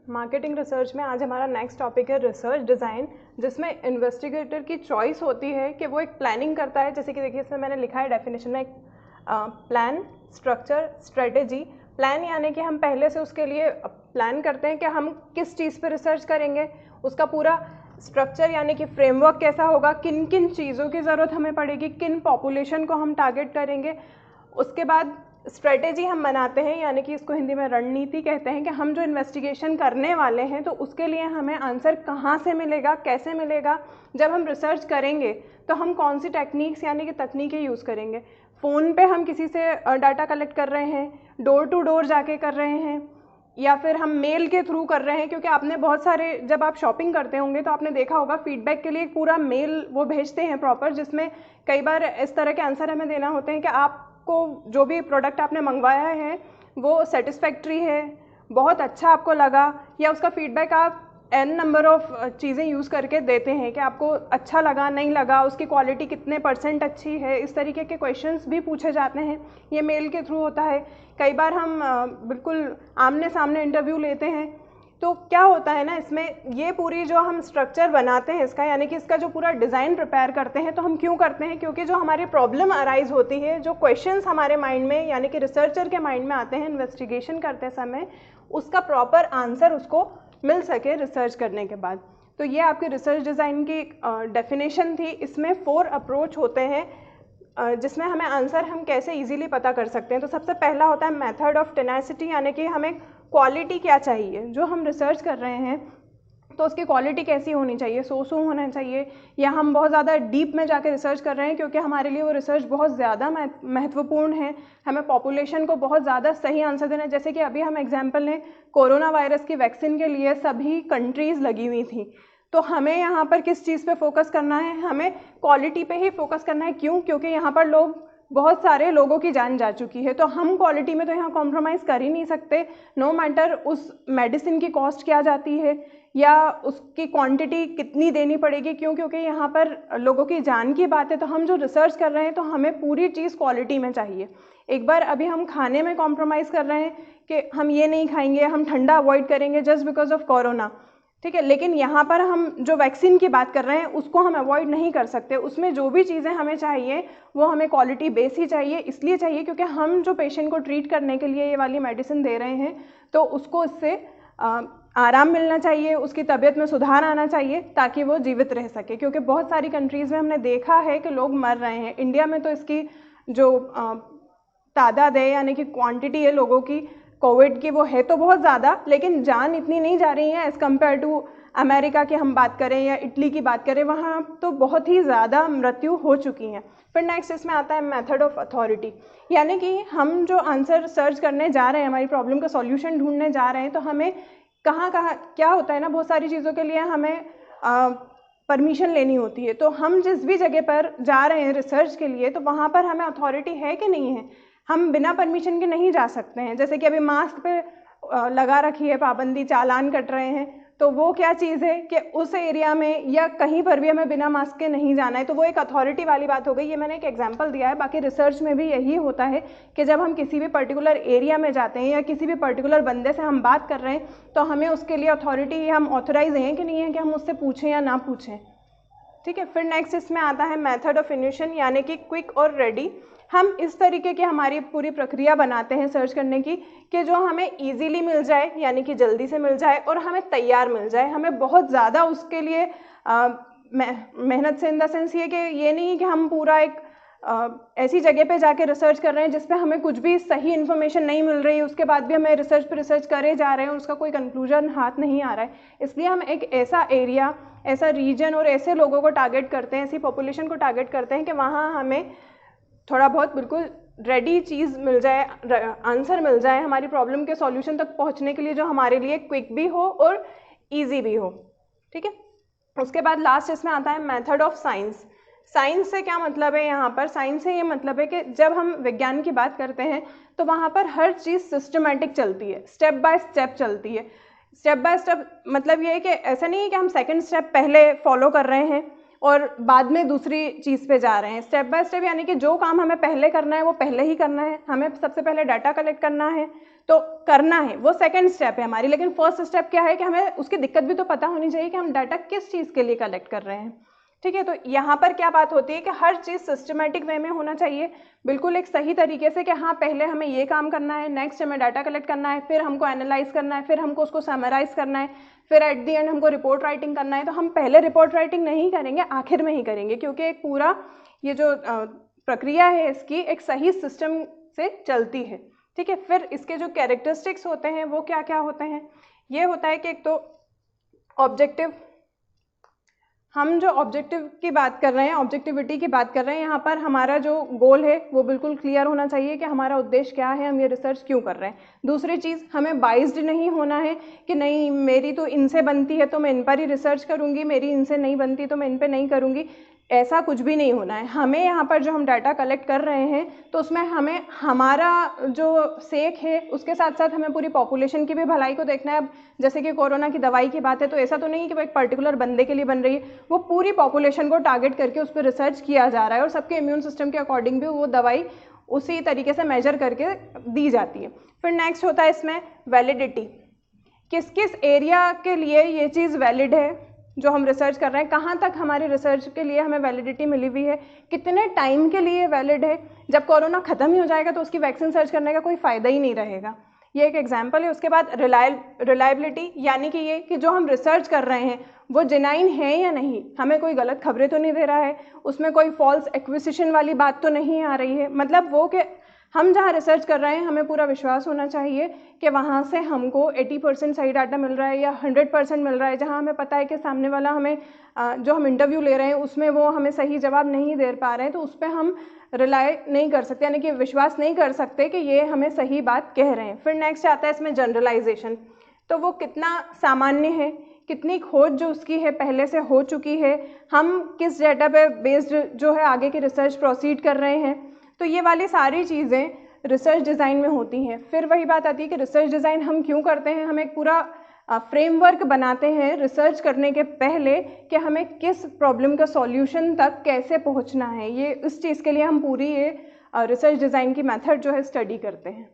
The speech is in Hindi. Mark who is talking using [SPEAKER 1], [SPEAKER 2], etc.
[SPEAKER 1] मार्केटिंग रिसर्च में आज हमारा नेक्स्ट टॉपिक है रिसर्च डिज़ाइन, जिसमें इन्वेस्टिगेटर की चॉइस होती है कि वो एक प्लानिंग करता है। जैसे कि देखिए इसमें मैंने लिखा है डेफिनेशन में, एक प्लान, स्ट्रक्चर, स्ट्रेटेजी। प्लान यानी कि हम पहले से उसके लिए प्लान करते हैं कि हम किस चीज़ पे रिसर्च करेंगे, उसका पूरा स्ट्रक्चर यानी कि फ्रेमवर्क कैसा होगा, किन किन चीज़ों की ज़रूरत हमें पड़ेगी, किन पॉपुलेशन को हम टारगेट करेंगे। उसके बाद स्ट्रेटेजी हम बनाते हैं, यानी कि इसको हिंदी में रणनीति कहते हैं, कि हम जो इन्वेस्टिगेशन करने वाले हैं तो उसके लिए हमें आंसर कहाँ से मिलेगा, कैसे मिलेगा। जब हम रिसर्च करेंगे तो हम कौन सी टेक्निक्स यानी कि तकनीकें यूज़ करेंगे। फ़ोन पे हम किसी से डाटा कलेक्ट कर रहे हैं, डोर टू डोर जाके कर रहे हैं, या फिर हम मेल के थ्रू कर रहे हैं। क्योंकि आपने बहुत सारे, जब आप शॉपिंग करते होंगे तो आपने देखा होगा फीडबैक के लिए एक पूरा मेल वो भेजते हैं प्रॉपर, जिसमें कई बार इस तरह के आंसर हमें देना होते हैं कि आपको जो भी प्रोडक्ट आपने मंगवाया है वो सेटिस्फैक्ट्री है, बहुत अच्छा आपको लगा, या उसका फीडबैक आप n नंबर ऑफ चीज़ें यूज़ करके देते हैं कि आपको अच्छा लगा, नहीं लगा, उसकी क्वालिटी कितने % अच्छी है। इस तरीके के क्वेश्चंस भी पूछे जाते हैं, ये मेल के थ्रू होता है। कई बार हम बिल्कुल आमने सामने इंटरव्यू लेते हैं, तो क्या होता है ना, इसमें ये पूरी जो हम स्ट्रक्चर बनाते हैं इसका, यानी कि इसका जो पूरा डिज़ाइन प्रिपेयर करते हैं, तो हम क्यों करते हैं, क्योंकि जो हमारी प्रॉब्लम अराइज होती है, जो क्वेश्चंस हमारे माइंड में यानी कि रिसर्चर के माइंड में आते हैं इन्वेस्टिगेशन करते समय, उसका प्रॉपर आंसर उसको मिल सके रिसर्च करने के बाद। तो ये आपके रिसर्च डिज़ाइन की डेफिनेशन थी। इसमें 4 अप्रोच होते हैं जिसमें हमें आंसर हम कैसे इजीली पता कर सकते हैं। तो सबसे पहला होता है मेथड ऑफ टेनेसिटी, यानी कि हमें क्वालिटी क्या चाहिए, जो हम रिसर्च कर रहे हैं तो उसकी क्वालिटी कैसी होनी चाहिए, सो होना चाहिए, या हम बहुत ज़्यादा डीप में जाकर रिसर्च कर रहे हैं क्योंकि हमारे लिए वो रिसर्च बहुत ज़्यादा महत्वपूर्ण है, हमें पॉपुलेशन को बहुत ज़्यादा सही आंसर देना है। जैसे कि अभी हम एग्जांपल लें, कोरोना वायरस की वैक्सीन के लिए सभी कंट्रीज़ लगी हुई थी, तो हमें यहाँ पर किस चीज़ पे फोकस करना है, हमें क्वालिटी पे ही फोकस करना है। क्यों? क्योंकि यहाँ पर बहुत सारे लोगों की जान जा चुकी है, तो हम क्वालिटी में तो यहाँ कॉम्प्रोमाइज़ कर ही नहीं सकते, नो मैटर उस मेडिसिन की कॉस्ट क्या जाती है या उसकी क्वांटिटी कितनी देनी पड़ेगी। क्यों? क्योंकि यहाँ पर लोगों की जान की बात है, तो हम जो रिसर्च कर रहे हैं तो हमें पूरी चीज़ क्वालिटी में चाहिए। एक बार अभी हम खाने में कॉम्प्रोमाइज़ कर रहे हैं कि हम ये नहीं खाएंगे, हम ठंडा अवॉइड करेंगे जस्ट बिकॉज ऑफ कोरोना, ठीक है, लेकिन यहाँ पर हम जो वैक्सीन की बात कर रहे हैं उसको हम अवॉइड नहीं कर सकते। उसमें जो भी चीज़ें हमें चाहिए वो हमें क्वालिटी बेस ही चाहिए। इसलिए चाहिए क्योंकि हम जो पेशेंट को ट्रीट करने के लिए ये वाली मेडिसिन दे रहे हैं तो उसको इससे आराम मिलना चाहिए, उसकी तबीयत में सुधार आना चाहिए ताकि वो जीवित रह सके। क्योंकि बहुत सारी कंट्रीज़ में हमने देखा है कि लोग मर रहे हैं। इंडिया में तो इसकी जो तादाद है यानी कि क्वांटिटी है लोगों की कोविड की, वो है तो बहुत ज़्यादा, लेकिन जान इतनी नहीं जा रही है एज़ कम्पेयर टू अमेरिका की हम बात करें या इटली की बात करें, वहाँ तो बहुत ही ज़्यादा मृत्यु हो चुकी हैं। फिर नेक्स्ट इसमें आता है मेथड ऑफ अथॉरिटी, यानी कि हम जो आंसर सर्च करने जा रहे हैं, हमारी प्रॉब्लम का सॉल्यूशन ढूंढने जा रहे हैं, तो हमें कहाँ क्या होता है ना, बहुत सारी चीज़ों के लिए हमें परमिशन लेनी होती है। तो हम जिस भी जगह पर जा रहे हैं रिसर्च के लिए, तो वहाँ पर हमें अथॉरिटी है कि नहीं है, हम बिना परमिशन के नहीं जा सकते हैं। जैसे कि अभी मास्क पे लगा रखी है पाबंदी, चालान कट रहे हैं, तो वो क्या चीज़ है कि उस एरिया में या कहीं पर भी हमें बिना मास्क के नहीं जाना है, तो वो एक अथॉरिटी वाली बात हो गई। ये मैंने एक एग्जांपल दिया है, बाकी रिसर्च में भी यही होता है कि जब हम किसी भी पर्टिकुलर एरिया में जाते हैं या किसी भी पर्टिकुलर बंदे से हम बात कर रहे हैं तो हमें उसके लिए अथॉरिटी, हम ऑथोराइज हैं कि नहीं है कि हम उससे पूछें या ना पूछें, ठीक है। फिर नेक्स्ट इसमें आता है मेथड ऑफ इन्यूशन, यानी कि क्विक और रेडी। हम इस तरीके की हमारी पूरी प्रक्रिया बनाते हैं सर्च करने की कि जो हमें इजीली मिल जाए, यानी कि जल्दी से मिल जाए, और हमें तैयार मिल जाए। हमें बहुत ज़्यादा उसके लिए मेहनत से इन द सेंस ये कि ये नहीं कि हम पूरा एक ऐसी जगह पे जाके रिसर्च कर रहे हैं जिस पे हमें कुछ भी सही इन्फॉर्मेशन नहीं मिल रही है, उसके बाद भी हमें रिसर्च पे रिसर्च करे जा रहे हैं और उसका कोई कंक्लूजन हाथ नहीं आ रहा है। इसलिए हम एक ऐसा एरिया, ऐसा रीजन और ऐसे लोगों को टारगेट करते हैं, ऐसी पॉपुलेशन को टारगेट करते हैं कि वहाँ हमें थोड़ा बहुत बिल्कुल रेडी चीज़ मिल जाए, आंसर मिल जाए हमारी प्रॉब्लम के सॉल्यूशन तक पहुँचने के लिए, जो हमारे लिए क्विक भी हो और ईजी भी हो, ठीक है। उसके बाद लास्ट इसमें आता है मेथड ऑफ साइंस। साइंस से क्या मतलब है यहाँ पर? साइंस से ये मतलब है कि जब हम विज्ञान की बात करते हैं तो वहाँ पर हर चीज़ सिस्टमेटिक चलती है, स्टेप बाय स्टेप चलती है। स्टेप बाय स्टेप मतलब ये है कि ऐसा नहीं है कि हम सेकंड स्टेप पहले फॉलो कर रहे हैं और बाद में दूसरी चीज़ पे जा रहे हैं। स्टेप बाय स्टेप, यानी कि जो काम हमें पहले करना है वो पहले ही करना है। हमें सबसे पहले डाटा कलेक्ट करना है तो करना है, वो सेकंड स्टेप है हमारी। लेकिन फर्स्ट स्टेप क्या है कि हमें उसकी दिक्कत भी तो पता होनी चाहिए कि हम डाटा किस चीज़ के लिए कलेक्ट कर रहे हैं। ठीक है, तो यहाँ पर क्या बात होती है कि हर चीज़ सिस्टमेटिक वे में होना चाहिए, बिल्कुल एक सही तरीके से कि हाँ पहले हमें ये काम करना है, नेक्स्ट हमें डाटा कलेक्ट करना है, फिर हमको एनालाइज करना है, फिर हमको उसको समराइज करना है, फिर एट दी एंड हमको रिपोर्ट राइटिंग करना है। तो हम पहले रिपोर्ट राइटिंग नहीं करेंगे, आखिर में ही करेंगे, क्योंकि एक पूरा ये जो प्रक्रिया है इसकी एक सही सिस्टम से चलती है। ठीक है, फिर इसके जो कैरेक्टरिस्टिक्स होते हैं वो क्या क्या होते हैं। ये होता है कि एक तो ऑब्जेक्टिव, हम जो ऑब्जेक्टिव की बात कर रहे हैं, ऑब्जेक्टिविटी की बात कर रहे हैं, यहाँ पर हमारा जो गोल है वो बिल्कुल क्लियर होना चाहिए कि हमारा उद्देश्य क्या है, हम ये रिसर्च क्यों कर रहे हैं। दूसरी चीज़, हमें बाइस्ड नहीं होना है कि नहीं मेरी तो इनसे बनती है तो मैं इन पर ही रिसर्च करूँगी, मेरी इनसे नहीं बनती तो मैं इन पर नहीं करूँगी, ऐसा कुछ भी नहीं होना है। हमें यहाँ पर जो हम डाटा कलेक्ट कर रहे हैं तो उसमें हमें हमारा जो सेक है उसके साथ साथ हमें पूरी पॉपुलेशन की भी भलाई को देखना है। अब जैसे कि कोरोना की दवाई की बात है तो ऐसा तो नहीं कि वो एक पर्टिकुलर बंदे के लिए बन रही है, वो पूरी पॉपुलेशन को टारगेट करके उस पर रिसर्च किया जा रहा है और सबके इम्यून सिस्टम के अकॉर्डिंग भी वो दवाई उसी तरीके से मेजर करके दी जाती है। फिर नेक्स्ट होता है इसमें वैलिडिटी, किस किस एरिया के लिए ये चीज़ वैलिड है जो हम रिसर्च कर रहे हैं, कहाँ तक हमारी रिसर्च के लिए हमें वैलिडिटी मिली हुई है, कितने टाइम के लिए वैलिड है। जब कोरोना ख़त्म ही हो जाएगा तो उसकी वैक्सीन सर्च करने का कोई फ़ायदा ही नहीं रहेगा। ये एक एग्जांपल है। उसके बाद रिलायबिलिटी, यानी कि ये कि जो हम रिसर्च कर रहे हैं वो जेन्युइन है या नहीं, हमें कोई गलत खबरें तो नहीं दे रहा है, उसमें कोई फॉल्स एक्विजिशन वाली बात तो नहीं आ रही है। मतलब वो कि हम जहाँ रिसर्च कर रहे हैं हमें पूरा विश्वास होना चाहिए कि वहाँ से हमको 80% सही डाटा मिल रहा है या 100% मिल रहा है। जहाँ हमें पता है कि सामने वाला हमें जो हम इंटरव्यू ले रहे हैं उसमें वो हमें सही जवाब नहीं दे पा रहे हैं तो उस पर हम रिलाई नहीं कर सकते, यानी कि विश्वास नहीं कर सकते कि ये हमें सही बात कह रहे हैं। फिर नेक्स्ट आता है इसमें जनरलाइजेशन, तो वो कितना सामान्य है, कितनी खोज जो उसकी है पहले से हो चुकी है, हम किस डाटा पे बेस्ड जो है आगे की रिसर्च प्रोसीड कर रहे हैं। तो ये वाली सारी चीज़ें रिसर्च डिज़ाइन में होती हैं। फिर वही बात आती है कि रिसर्च डिज़ाइन हम क्यों करते हैं, हम एक पूरा फ्रेमवर्क बनाते हैं रिसर्च करने के पहले कि हमें किस प्रॉब्लम का सॉल्यूशन तक कैसे पहुंचना है। ये इस चीज़ के लिए हम पूरी ये रिसर्च डिज़ाइन की मेथड जो है स्टडी करते हैं।